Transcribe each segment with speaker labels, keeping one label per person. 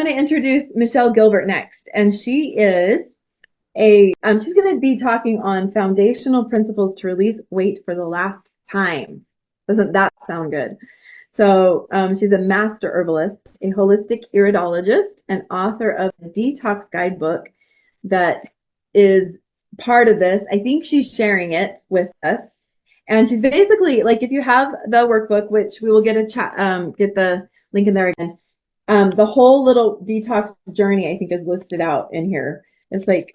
Speaker 1: going to introduce Michelle Gilbert next, and she is she's going to be talking on foundational principles to release weight for the last time. Doesn't that sound good? So she's a master herbalist, a holistic iridologist, and author of the Detox guidebook that is part of this. I think she's sharing it with us. And she's basically, like, if you have the workbook, which we will get the link in there again, the whole little detox journey, I think, is listed out in here. It's like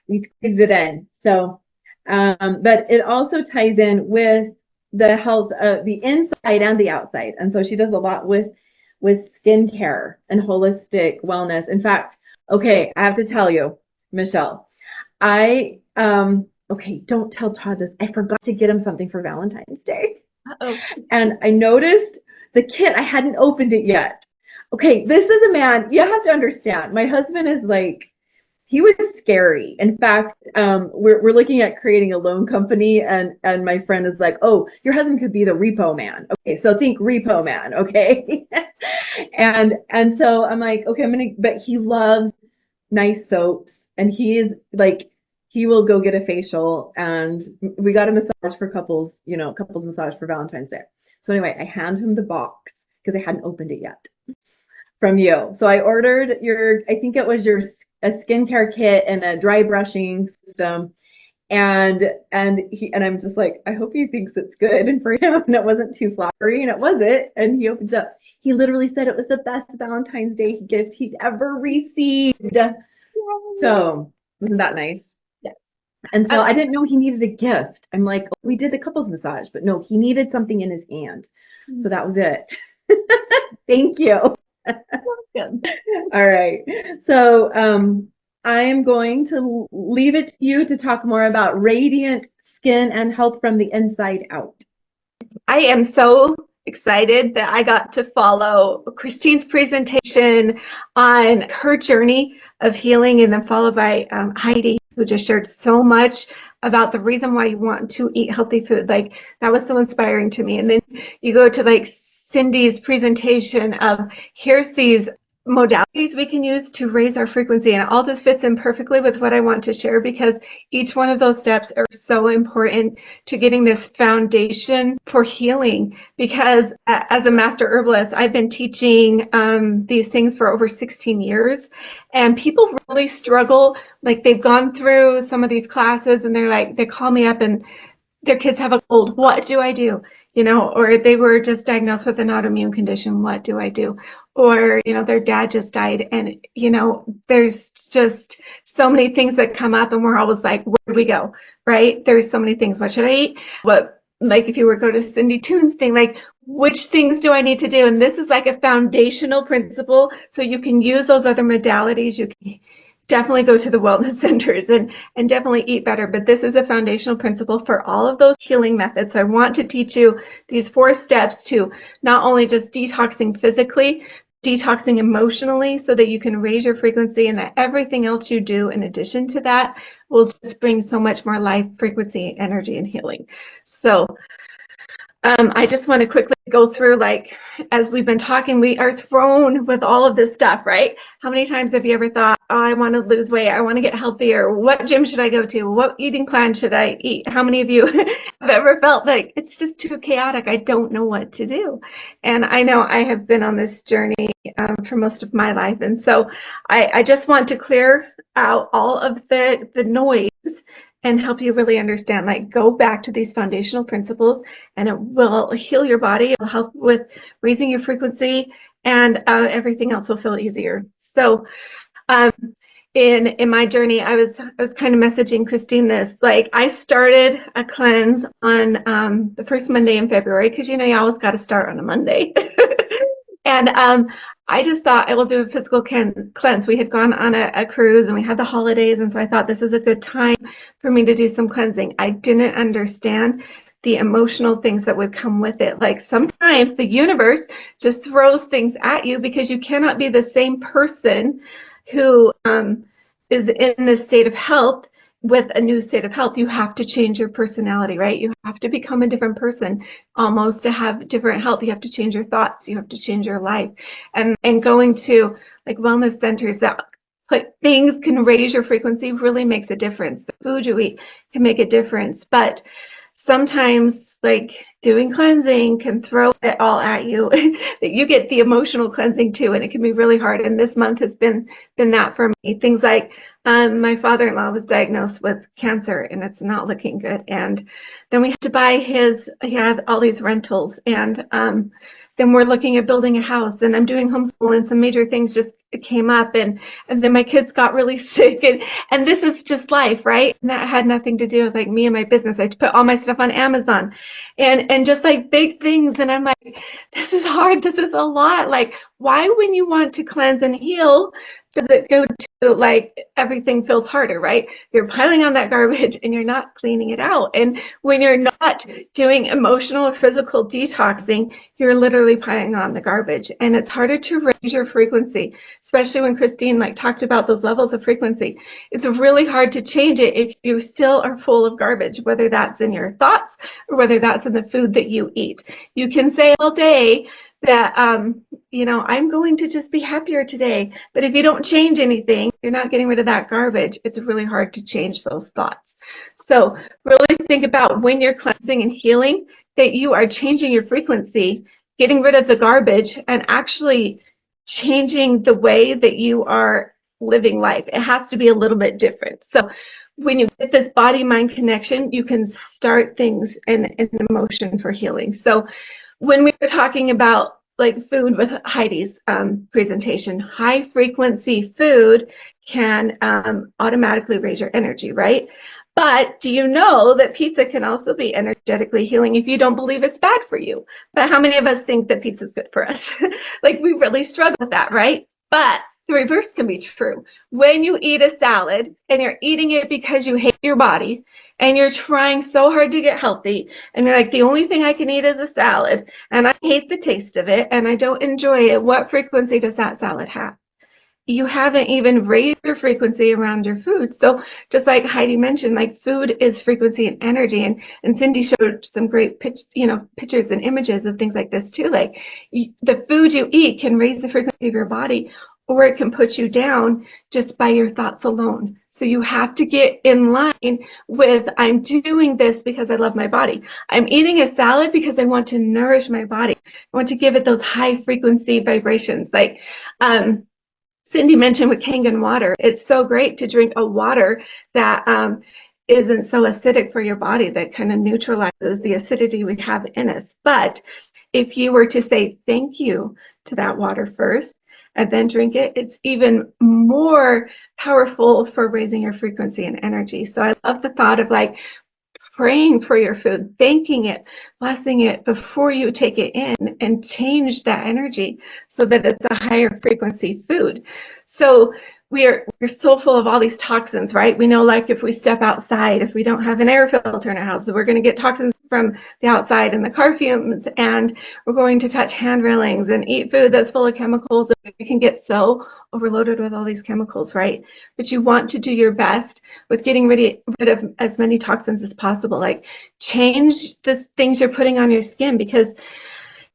Speaker 1: we squeezed it in. So, but it also ties in with the health of the inside and the outside. And so she does a lot with skincare and holistic wellness. In fact, okay, I have to tell you, Michelle, okay, don't tell Todd this. I forgot to get him something for Valentine's Day.
Speaker 2: Uh-oh.
Speaker 1: And I noticed the kit, I hadn't opened it yet. Okay, this is a man, you have to understand. My husband is like, he was scary. In fact, we're looking at creating a loan company, and my friend is like, oh, your husband could be the repo man. Okay, so think repo man, okay? and so I'm like, okay, but he loves nice soaps, and he is like, he will go get a facial, and we got a massage for couples massage for Valentine's Day. So anyway, I hand him the box because I hadn't opened it yet from you. So I ordered I think it was a skincare kit and a dry brushing system. And I'm just like, I hope he thinks it's good. And for him, and it wasn't too flowery, and it wasn't. And he opened it up. He literally said it was the best Valentine's Day gift he'd ever received. So wasn't that nice?
Speaker 2: Yes.
Speaker 1: And so I didn't know he needed a gift. I'm like, oh, we did the couples massage, but no, he needed something in his hand. So that was it. Thank you.
Speaker 2: Welcome.
Speaker 1: All right. So I am going to leave it to you to talk more about radiant skin and health from the inside out.
Speaker 2: I am so excited that I got to follow Christine's presentation on her journey of healing, and then followed by Heidi, who just shared so much about the reason why you want to eat healthy food. Like, that was so inspiring to me. And then you go to like Cindy's presentation of, here's these modalities we can use to raise our frequency, and it all just fits in perfectly with what I want to share, because each one of those steps are so important to getting this foundation for healing. Because as a master herbalist, I've been teaching these things for over 16 years, and people really struggle. Like, they've gone through some of these classes and they're like, they call me up and their kids have a cold. What do I do? Or they were just diagnosed with an autoimmune condition. What do I do? Or, their dad just died, and, there's just so many things that come up, and we're always like, where do we go? Right? There's so many things. What should I eat? Like, if you were to go to Cindy Toon's thing, like, which things do I need to do? And this is like a foundational principle. So you can use those other modalities. You can definitely go to the wellness centers and definitely eat better. But this is a foundational principle for all of those healing methods. So I want to teach you these 4 steps to not only just detoxing physically, detoxing emotionally, so that you can raise your frequency, and that everything else you do in addition to that will just bring so much more life, frequency, energy, and healing. So I just want to quickly go through, like, as we've been talking, we are thrown with all of this stuff, right? How many times have you ever thought, oh, I want to lose weight, I want to get healthier, what gym should I go to, what eating plan should I eat? How many of you have ever felt like it's just too chaotic, I don't know what to do? And I know I have been on this journey for most of my life, and so I just want to clear out all of the noise and help you really understand, like, go back to these foundational principles, and it will heal your body. It will help with raising your frequency, and everything else will feel easier. So in my journey, I was kind of messaging Christine this, like, I started a cleanse on the first Monday in February, because you always got to start on a Monday. And I just thought, I will do a physical cleanse. We had gone on a cruise, and we had the holidays, and so I thought this is a good time for me to do some cleansing. I didn't understand the emotional things that would come with it. Like, sometimes the universe just throws things at you, because you cannot be the same person who is in this state of health with a new state of health, you have to change your personality, right? You have to become a different person almost to have different health. You have to change your thoughts. You have to change your life. And going to like wellness centers that things can raise your frequency really makes a difference. The food you eat can make a difference. But sometimes like doing cleansing can throw it all at you. You get the emotional cleansing too, and it can be really hard. And this month has been that for me. Things like my father-in-law was diagnosed with cancer, and it's not looking good. And then we had to buy he had all these rentals, and then we're looking at building a house, and I'm doing homeschool, and some major things just came up, and then my kids got really sick, and this is just life, right? And that had nothing to do with like me and my business. I had to put all my stuff on Amazon, and just like big things, and I'm like, this is hard, this is a lot. Like, why when you want to cleanse and heal does it go to like everything feels harder, right? You're piling on that garbage and you're not cleaning it out. And when you're not doing emotional or physical detoxing, you're literally piling on the garbage, and it's harder to raise your frequency, especially when Christine like talked about those levels of frequency. It's really hard to change it if you still are full of garbage, whether that's in your thoughts or whether that's in the food that you eat. You can say all day that, you know, I'm going to just be happier today. But if you don't change anything, you're not getting rid of that garbage. It's really hard to change those thoughts. So really think about when you're cleansing and healing that you are changing your frequency, getting rid of the garbage, and actually changing the way that you are living life. It has to be a little bit different. So when you get this body-mind connection, you can start things in motion for healing. So when we were talking about like food with Heidi's presentation, high frequency food can automatically raise your energy, right? But do you know that pizza can also be energetically healing if you don't believe it's bad for you? But how many of us think that pizza is good for us? Like we really struggle with that, right? But the reverse can be true. When you eat a salad and you're eating it because you hate your body and you're trying so hard to get healthy and you're like, the only thing I can eat is a salad and I hate the taste of it and I don't enjoy it, what frequency does that salad have? You haven't even raised your frequency around your food. So just like Heidi mentioned, like food is frequency and energy, and Cindy showed some great pictures and images of things like this too. Like the food you eat can raise the frequency of your body, or it can put you down just by your thoughts alone. So you have to get in line with, I'm doing this because I love my body. I'm eating a salad because I want to nourish my body. I want to give it those high frequency vibrations. Like Cindy mentioned with Kangen water, it's so great to drink a water that isn't so acidic for your body, that kind of neutralizes the acidity we have in us. But if you were to say thank you to that water first, and then drink it, it's even more powerful for raising your frequency and energy. So I love the thought of like praying for your food, thanking it, blessing it before you take it in, and change that energy so that it's a higher frequency food. So we're so full of all these toxins, right? We know like if we step outside, if we don't have an air filter in our house, we're going to get toxins from the outside and the car fumes, and we're going to touch hand railings and eat food that's full of chemicals. We can get so overloaded with all these chemicals, right? But you want to do your best with getting rid of as many toxins as possible. Like change the things you're putting on your skin, because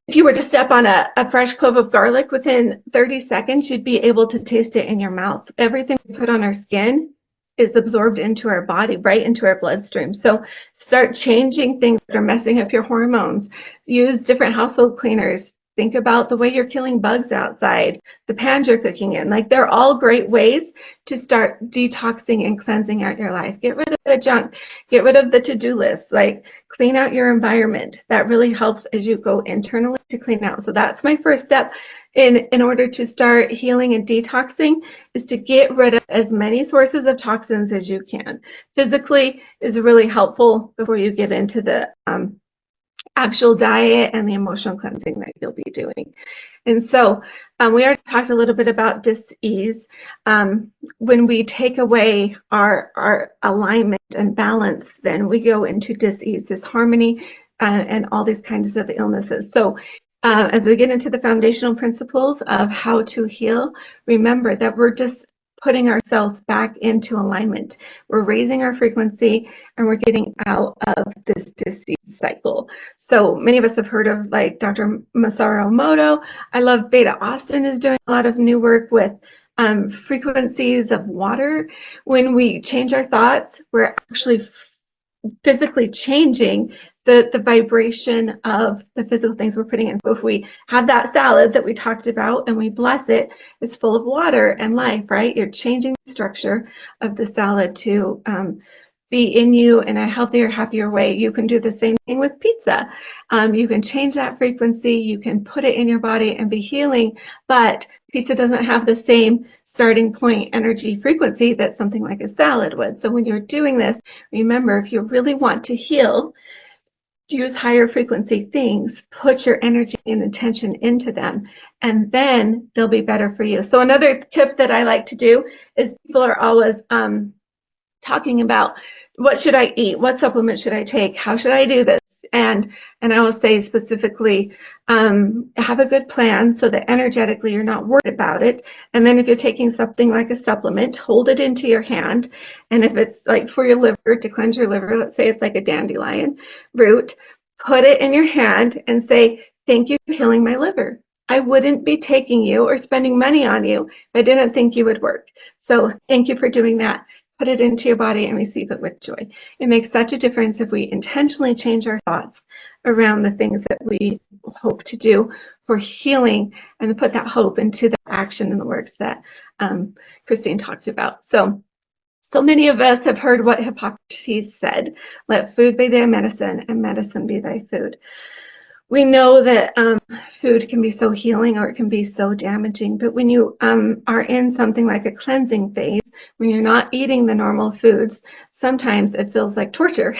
Speaker 2: if you were to step on a fresh clove of garlic, within 30 seconds, you'd be able to taste it in your mouth. Everything we put on our skin is absorbed into our body, right into our bloodstream. So start changing things that are messing up your hormones. Use different household cleaners. Think about the way you're killing bugs outside, the pans you're cooking in. Like they're all great ways to start detoxing and cleansing out your life. Get rid of the junk, get rid of the to-do list, like clean out your environment. That really helps as you go internally to clean out. So that's my first step in order to start healing and detoxing, is to get rid of as many sources of toxins as you can. Physically is really helpful before you get into the actual diet and the emotional cleansing that you'll be doing. And so we already talked a little bit about dis-ease. When we take away our alignment and balance, then we go into dis-ease, disharmony, and all these kinds of illnesses. So as we get into the foundational principles of how to heal, remember that we're just putting ourselves back into alignment. We're raising our frequency and we're getting out of this disease cycle. So many of us have heard of like Dr. Masaru Emoto. I love Beta Austin is doing a lot of new work with frequencies of water. When we change our thoughts, we're actually physically changing the vibration of the physical things we're putting in. So if we have that salad that we talked about and we bless it, it's full of water and life, right? You're changing the structure of the salad to be in you in a healthier, happier way. You can do the same thing with pizza. You can change that frequency, you can put it in your body and be healing, but pizza doesn't have the same starting point energy frequency that something like a salad would. So when you're doing this, remember, if you really want to heal, use higher frequency things, put your energy and attention into them, and then they'll be better for you. So another tip that I like to do is people are always talking about, what should I eat? What supplement should I take? How should I do this? And I will say specifically, have a good plan so that energetically you're not worried about it. And then if you're taking something like a supplement, hold it into your hand. And if it's like for your liver, to cleanse your liver, let's say it's like a dandelion root, put it in your hand and say, thank you for healing my liver. I wouldn't be taking you or spending money on you if I didn't think you would work. So thank you for doing that. Put it into your body and receive it with joy. It makes such a difference if we intentionally change our thoughts around the things that we hope to do for healing and put that hope into the action and the works that Christine talked about. So many of us have heard what Hippocrates said, let food be thy medicine and medicine be thy food. We know that food can be so healing or it can be so damaging, but when you are in something like a cleansing phase, when you're not eating the normal foods, sometimes it feels like torture.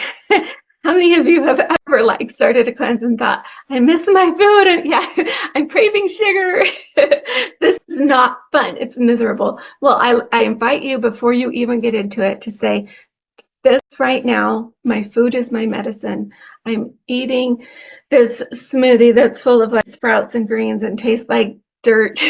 Speaker 2: How many of you have ever like started a cleanse and thought, I miss my food and yeah, I'm craving sugar. This is not fun. It's miserable. Well, I invite you before you even get into it to say, this right now, my food is my medicine. I'm eating this smoothie that's full of like sprouts and greens and tastes like dirt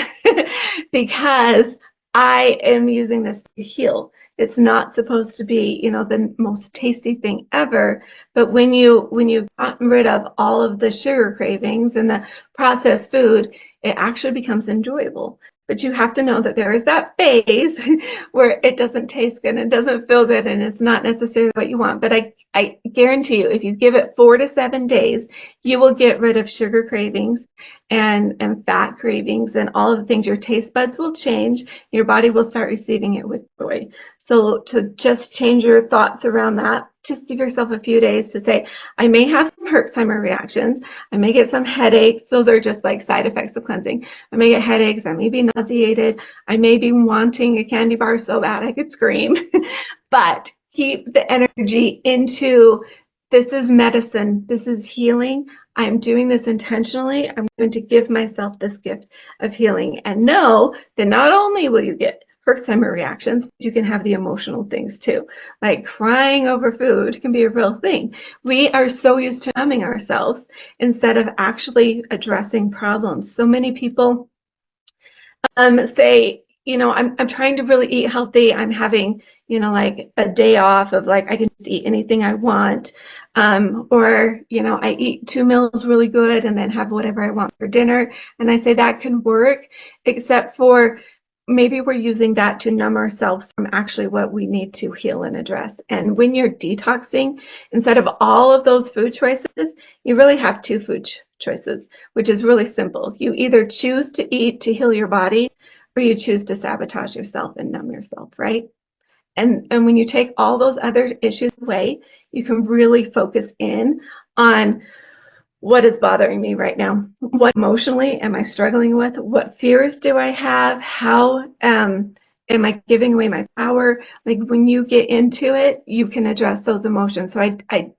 Speaker 2: because I am using this to heal. It's not supposed to be, you know, the most tasty thing ever, but when you've gotten rid of all of the sugar cravings and the processed food, it actually becomes enjoyable. But you have to know that there is that phase where it doesn't taste good and it doesn't feel good and it's not necessarily what you want. But I guarantee you, if you give it 4 to 7 days, you will get rid of sugar cravings and fat cravings and all of the things. Your taste buds will change. Your body will start receiving it with joy. So to just change your thoughts around that, just give yourself a few days to say, I may have some 𝐼𝐸 reactions. I may get some headaches. Those are just like side effects of cleansing. I may get headaches. I may be nauseated. I may be wanting a candy bar so bad I could scream. But keep the energy into, this is medicine. This is healing. I'm doing this intentionally. I'm going to give myself this gift of healing. And know that not only will you get 𝐼𝐸 reactions, you can have the emotional things too. Like crying over food can be a real thing. We are so used to numbing ourselves instead of actually addressing problems. So many people say, you know, I'm trying to really eat healthy. I'm having, you know, like a day off of like, I can just eat anything I want. Or, you know, I eat 2 meals really good and then have whatever I want for dinner. And I say that can work, except for maybe we're using that to numb ourselves from actually what we need to heal and address. And when you're detoxing, instead of all of those food choices, you really have 2 food choices, which is really simple. You either choose to eat to heal your body, or you choose to sabotage yourself and numb yourself, right? And when you take all those other issues away, you can really focus in on what is bothering me right now? What emotionally am I struggling with? What fears do I have? How am I giving away my power? Like when you get into it, you can address those emotions. So I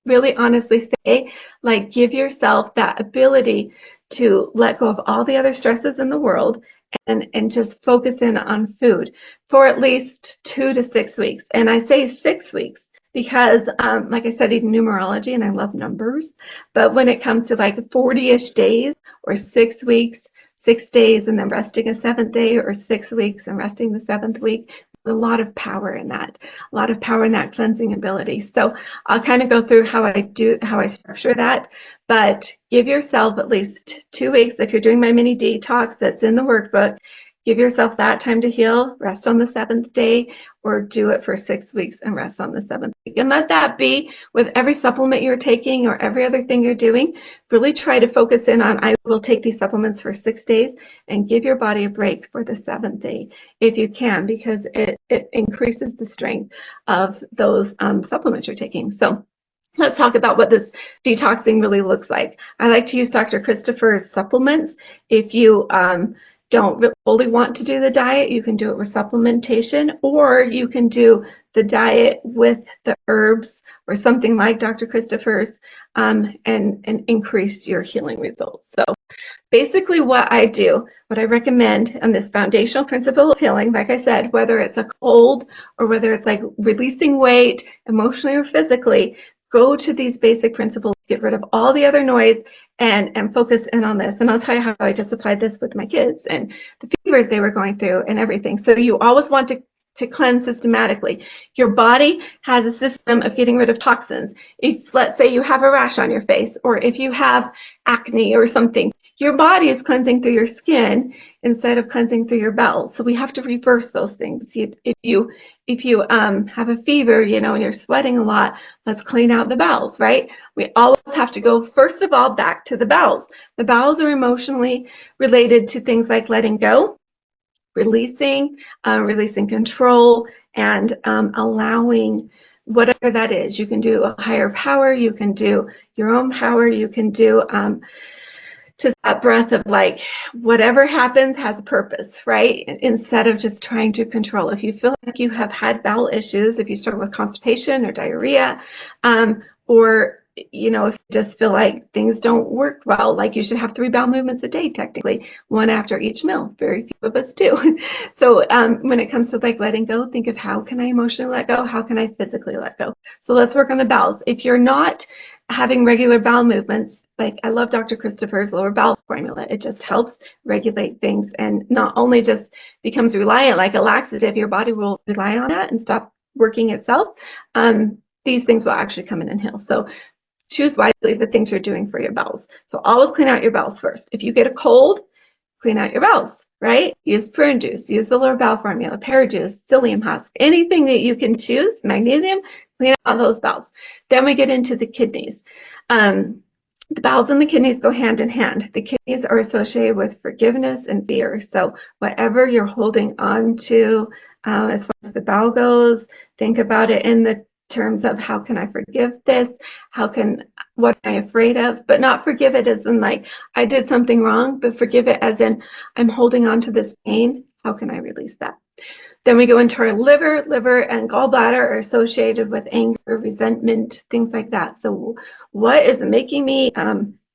Speaker 2: really honestly say, like, give yourself that ability to let go of all the other stresses in the world and just focus in on food for at least 2 to 6 weeks. And I say 6 weeks because, like I studied numerology and I love numbers, but when it comes to like 40-ish days or 6 weeks, 6 days and then resting a 7th day, or 6 weeks and resting the 7th week. A lot of power in that, a lot of power in that cleansing ability. So I'll kind of go through how I structure that, but give yourself at least 2 weeks. If you're doing my mini detox that's in the workbook, give yourself that time to heal, rest on the 7th day, or do it for 6 weeks and rest on the 7th week. And let that be with every supplement you're taking or every other thing you're doing. Really try to focus in on, I will take these supplements for 6 days, and give your body a break for the 7th day if you can, because it increases the strength of those supplements you're taking. So let's talk about what this detoxing really looks like. I like to use Dr. Christopher's supplements. If you don't fully want to do the diet, you can do it with supplementation, or you can do the diet with the herbs or something like Dr. Christopher's, and increase your healing results. So basically what I do, what I recommend on this foundational principle of healing, like I said, whether it's a cold or whether it's like releasing weight emotionally or physically, go to these basic principles, get rid of all the other noise, and focus in on this. And I'll tell you how I just applied this with my kids and the fevers they were going through and everything. So you always want to cleanse systematically. Your body has a system of getting rid of toxins. If, let's say, you have a rash on your face, or if you have acne or something, your body is cleansing through your skin instead of cleansing through your bowels. So we have to reverse those things. If you have a fever, you know, and you're sweating a lot, let's clean out the bowels, right? We always have to go, first of all, back to the bowels. The bowels are emotionally related to things like letting go, releasing control, and allowing whatever that is. You can do a higher power, you can do your own power, you can do just that breath of like, whatever happens has a purpose, right? Instead of just trying to control. If you feel like you have had bowel issues, if you struggle with constipation or diarrhea, or you know, if you just feel like things don't work well, like you should have 3 bowel movements a day, technically, 1 after each meal. Very few of us do. So when it comes to like letting go, think of, how can I emotionally let go? How can I physically let go? So let's work on the bowels. If you're not having regular bowel movements, like I love Dr. Christopher's lower bowel formula. It just helps regulate things, and not only just becomes reliant like a laxative, your body will rely on that and stop working itself. These things will actually come in and heal. So choose wisely the things you're doing for your bowels. So always clean out your bowels first. If you get a cold, clean out your bowels, right? Use prune juice, use the lower bowel formula, pear juice, psyllium husk, anything that you can choose, magnesium, clean out those bowels. Then we get into the kidneys. The bowels and the kidneys go hand in hand. The kidneys are associated with forgiveness and fear. So whatever you're holding on to, as far as the bowel goes, think about it in the terms of, how can I forgive this? What am I afraid of? But not forgive it as in like, I did something wrong, but forgive it as in, I'm holding on to this pain. How can I release that? Then we go into our liver. Liver and gallbladder are associated with anger, resentment, things like that. So what is making me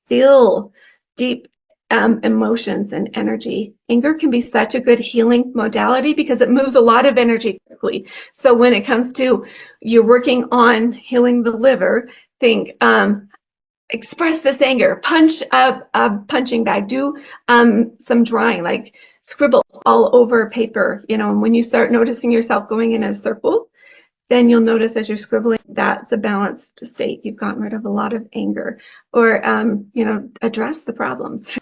Speaker 2: feel deep emotions and energy? Anger can be such a good healing modality because it moves a lot of energy quickly. So when it comes to you're working on healing the liver, think, express this anger, punch a punching bag, do some drawing, like scribble all over paper, you know. And when you start noticing yourself going in a circle, then you'll notice as you're scribbling, that's a balanced state. You've gotten rid of a lot of anger. Or, you know, address the problems.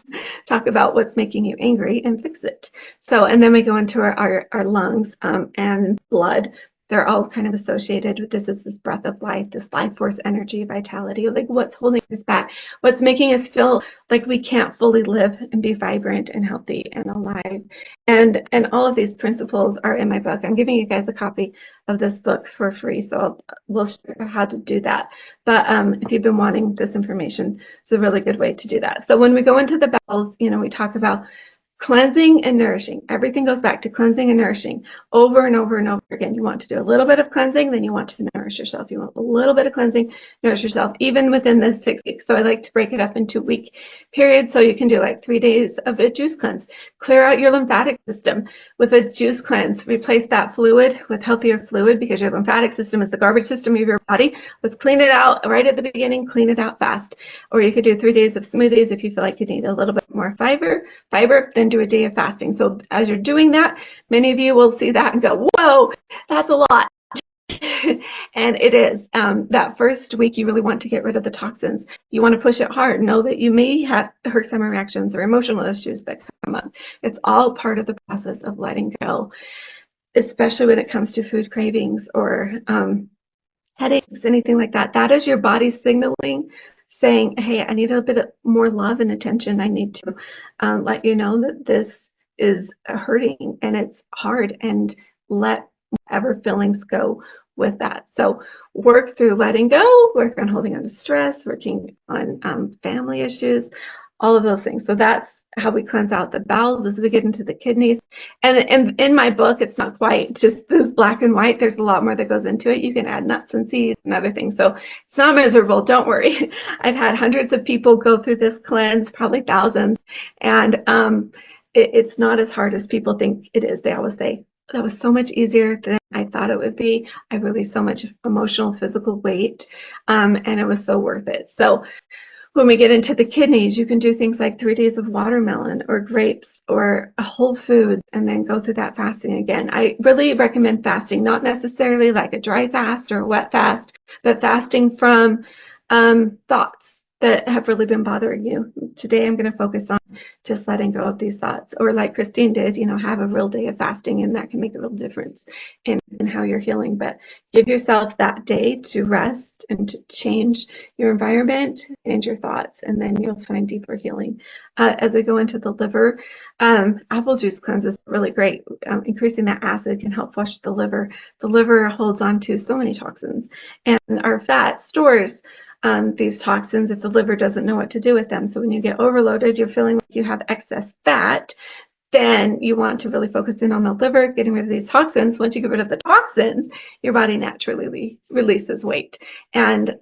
Speaker 2: Talk about what's making you angry and fix it. So, and then we go into our lungs and blood. They're all kind of associated with this breath of life, this life force energy, vitality, like what's holding us back, what's making us feel like we can't fully live and be vibrant and healthy and alive. And all of these principles are in my book. I'm giving you guys a copy of this book for free, so we'll show you how to do that. But if you've been wanting this information, it's a really good way to do that. So when we go into the bowels, you know, we talk about cleansing and nourishing. Everything goes back to cleansing and nourishing over and over and over again. You want to do a little bit of cleansing, then you want to nourish yourself. You want a little bit of cleansing, nourish yourself, even within the 6 weeks. So I like to break it up into week periods. So you can do like 3 days of a juice cleanse. Clear out your lymphatic system with a juice cleanse. Replace that fluid with healthier fluid, because your lymphatic system is the garbage system of your body. Let's clean it out right at the beginning, clean it out fast. Or you could do 3 days of smoothies if you feel like you need a little bit more fiber, then do a day of fasting. So as you're doing that, many of you will see that and go, whoa, that's a lot. And it is. That first week, you really want to get rid of the toxins. You want to push it hard. Know that you may have eczema reactions or emotional issues that come up. It's all part of the process of letting go, especially when it comes to food cravings or headaches, anything like that. That is your body signaling, saying, hey, I need a bit more love and attention. I need to let you know that this is hurting and it's hard, and let whatever feelings go with that. So work through letting go, work on holding on to stress, working on family issues, all of those things. So that's how we cleanse out the bowels as we get into the kidneys. And in my book, it's not quite just this black and white. There's a lot more that goes into it. You can add nuts and seeds and other things. So it's not miserable. Don't worry. I've had hundreds of people go through this cleanse, probably thousands. And it's not as hard as people think it is. They always say, that was so much easier than I thought it would be. I released so much emotional, physical weight, and it was so worth it. So when we get into the kidneys, you can do things like 3 days of watermelon or grapes or whole foods, and then go through that fasting again. I really recommend fasting, not necessarily like a dry fast or a wet fast, but fasting from thoughts that have really been bothering you. Today, I'm going to focus on just letting go of these thoughts. Or like Christine did, have a real day of fasting, and that can make a real difference in how you're healing. But give yourself that day to rest and to change your environment and your thoughts, and then you'll find deeper healing. As we go into the liver, apple juice cleanse is really great. Increasing that acid can help flush the liver. The liver holds on to so many toxins, and our fat stores these toxins if the liver doesn't know what to do with them. So when you get overloaded, you're feeling like you have excess fat, then you want to really focus in on the liver, getting rid of these toxins. Once you get rid of the toxins, your body naturally releases weight. And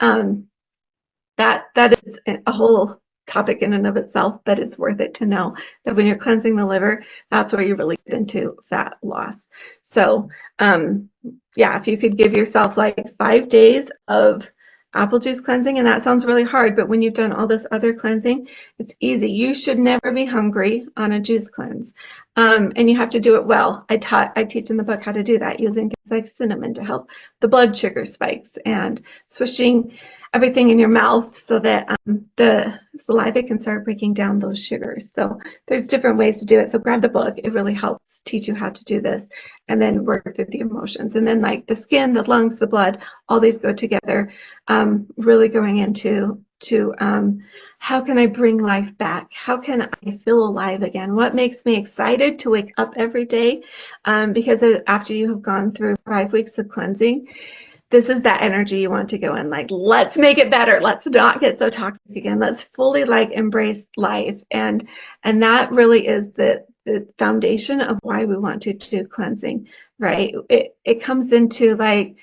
Speaker 2: that is a whole topic in and of itself, but it's worth it to know that when you're cleansing the liver, that's where you really get into fat loss. So yeah, if you could give yourself like 5 days of apple juice cleansing, and that sounds really hard, but when you've done all this other cleansing, it's easy. You should never be hungry on a juice cleanse, and you have to do it well. I teach in the book how to do that, using things like cinnamon to help the blood sugar spikes, and swishing everything in your mouth so that the saliva can start breaking down those sugars. So there's different ways to do it. So grab the book. It really helps teach you how to do this, and then work through the emotions. And then like the skin, the lungs, the blood, all these go together, really going into how can I bring life back? How can I feel alive again? What makes me excited to wake up every day? Because after you have gone through 5 weeks of cleansing, this is that energy you want to go in, like, let's make it better. Let's not get so toxic again. Let's fully like embrace life. And that really is the foundation of why we want to do cleansing, right? It comes into like,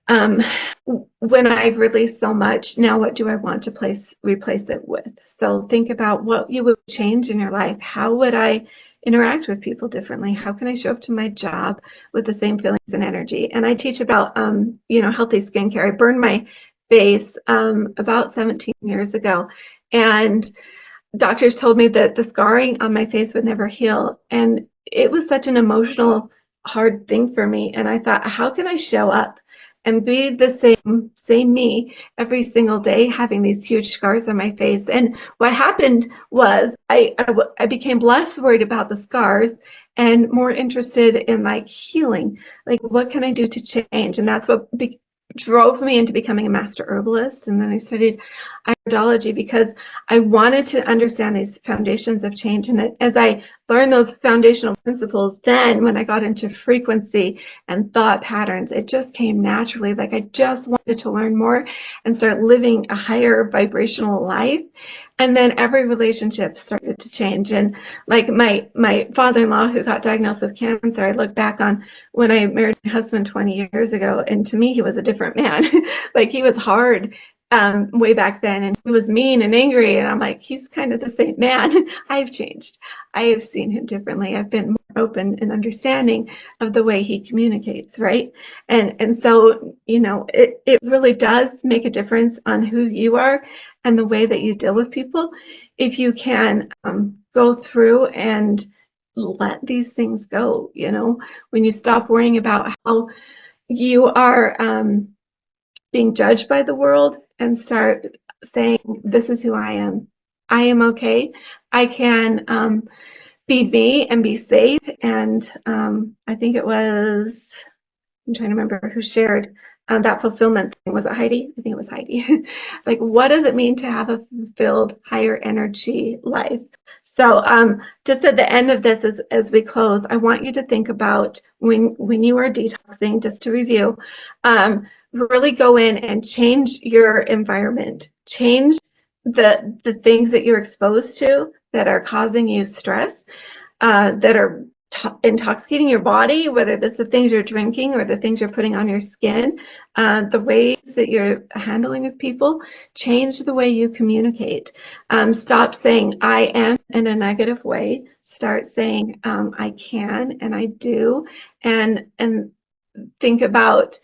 Speaker 2: when I've released so much, now what do I want to replace it with? So think about what you would change in your life. How would I interact with people differently? How can I show up to my job with the same feelings and energy? And I teach about, healthy skincare. I burned my face about 17 years ago, and doctors told me that the scarring on my face would never heal. And it was such an emotional, hard thing for me. And I thought, how can I show up and be the same me every single day, having these huge scars on my face? And what happened was I became less worried about the scars and more interested in like healing. Like, what can I do to change? And that's what drove me into becoming a master herbalist. And then I studied iridology because I wanted to understand these foundations of change. And as I learn those foundational principles, then when I got into frequency and thought patterns, it just came naturally. Like I just wanted to learn more and start living a higher vibrational life. And then every relationship started to change. And like my father-in-law who got diagnosed with cancer, I look back on when I married my husband 20 years ago, and to me, he was a different man. Like he was hard way back then, and he was mean and angry, and I'm like, he's kind of the same man. I've changed. I have seen him differently. I've been more open and understanding of the way he communicates, right? And so, you know, it really does make a difference on who you are and the way that you deal with people. If you can go through and let these things go, you know, when you stop worrying about how you are being judged by the world and start saying, this is who I am. I am okay. I can be me and be safe. And I think it was, I'm trying to remember who shared that fulfillment thing. Was it Heidi? I think it was Heidi. Like, what does it mean to have a fulfilled, higher energy life? So just at the end of this, as we close, I want you to think about when you are detoxing, just to review, really go in and change your environment. Change the things that you're exposed to that are causing you stress, that are intoxicating your body, whether that's the things you're drinking or the things you're putting on your skin, the ways that you're handling with people. Change the way you communicate. Stop saying I am in a negative way. Start saying I can and I do, and think about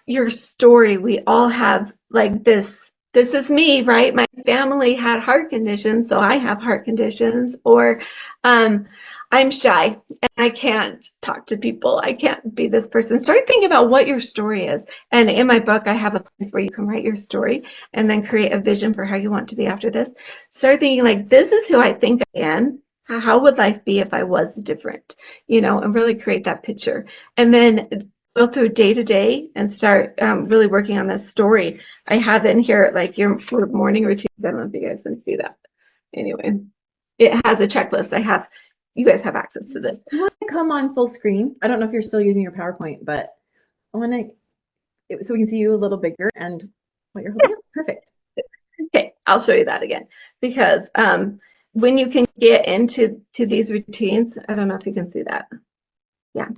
Speaker 2: your story. We all have like this is me, right? My family had heart conditions, so I have heart conditions. Or I'm shy and I can't talk to people. I can't be this person. Start thinking about what your story is. And in my book, I have a place where you can write your story and then create a vision for how you want to be after this. Start thinking like, this is who I think I am. How would life be if I was different? You know, and really create that picture. And then go through day to day and start really working on this story. I have in here like your morning routines. I don't know if you guys can see that. Anyway, it has a checklist. You guys have access to this.
Speaker 1: Do you want to come on full screen? I don't know if you're still using your PowerPoint, but I want to, so we can see you a little bigger and what you're holding. Perfect.
Speaker 2: Okay, I'll show you that again, because when you can get into these routines, I don't know if you can see that. Yeah.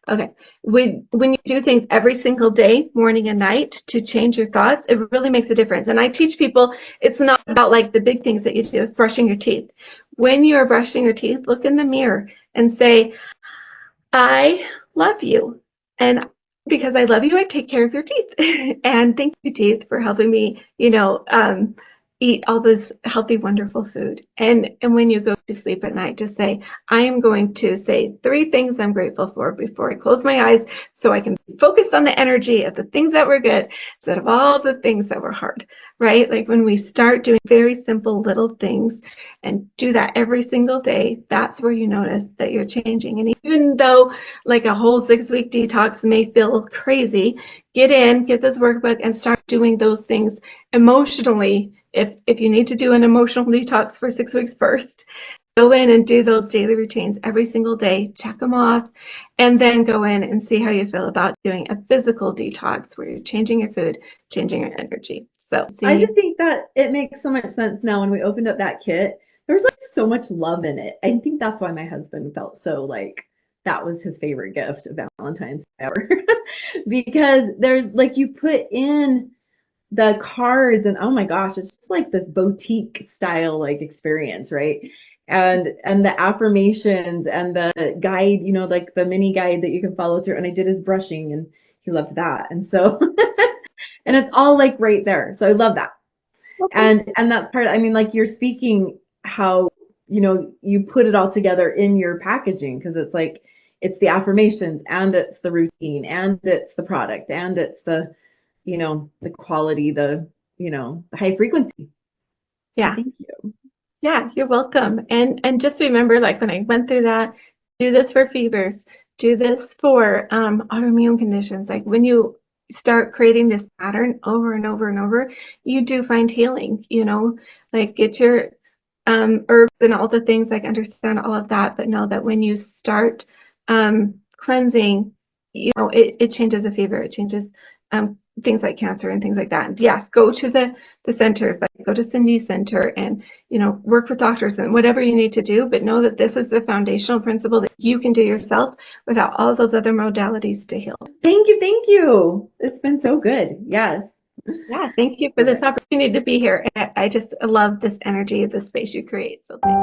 Speaker 2: Okay. When you do things every single day, morning and night, to change your thoughts, it really makes a difference. And I teach people, it's not about like the big things that you do, it's brushing your teeth. When you're brushing your teeth, look in the mirror and say, I love you. And because I love you, I take care of your teeth. And thank you, teeth, for helping me, you know, eat all this healthy, wonderful food. And when you go to sleep at night, just say, I am going to say 3 things I'm grateful for before I close my eyes, so I can be focused on the energy of the things that were good instead of all the things that were hard, right? Like when we start doing very simple little things and do that every single day, that's where you notice that you're changing. And even though like a whole 6-week detox may feel crazy, get this workbook and start doing those things emotionally. If you need to do an emotional detox for 6 weeks first, go in and do those daily routines every single day, check them off, and then go in and see how you feel about doing a physical detox where you're changing your food, changing your energy. So
Speaker 1: I just think that it makes so much sense now. When we opened up that kit, there was like so much love in it. I think that's why my husband felt so like that was his favorite gift of Valentine's Day ever. Because there's like, you put in the cards and oh my gosh, it's just like this boutique style like experience, right? And the affirmations and the guide, you know, like the mini guide that you can follow through. And I did his brushing and he loved that. And so and it's all like right there. So I love that. Okay. And that's part, I mean, like you're speaking how, you know, you put it all together in your packaging, because it's like it's the affirmations and it's the routine and it's the product and it's the, you know, the quality, the, you know, the high frequency.
Speaker 2: Yeah.
Speaker 1: Thank you.
Speaker 2: Yeah, you're welcome. And just remember, like when I went through that, do this for fevers, do this for autoimmune conditions. Like when you start creating this pattern over and over and over, you do find healing, you know, like get your herbs and all the things, like understand all of that, but know that when you start cleansing, you know, it changes the fever, it changes things like cancer and things like that. And yes, go to the centers, like go to Cindy's center and, you know, work with doctors and whatever you need to do, but know that this is the foundational principle that you can do yourself without all of those other modalities to heal.
Speaker 1: Thank you. Thank you. It's been so good. Yes.
Speaker 2: Yeah, thank you for this opportunity to be here. I just love this energy of the space you create. So thank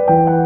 Speaker 2: you.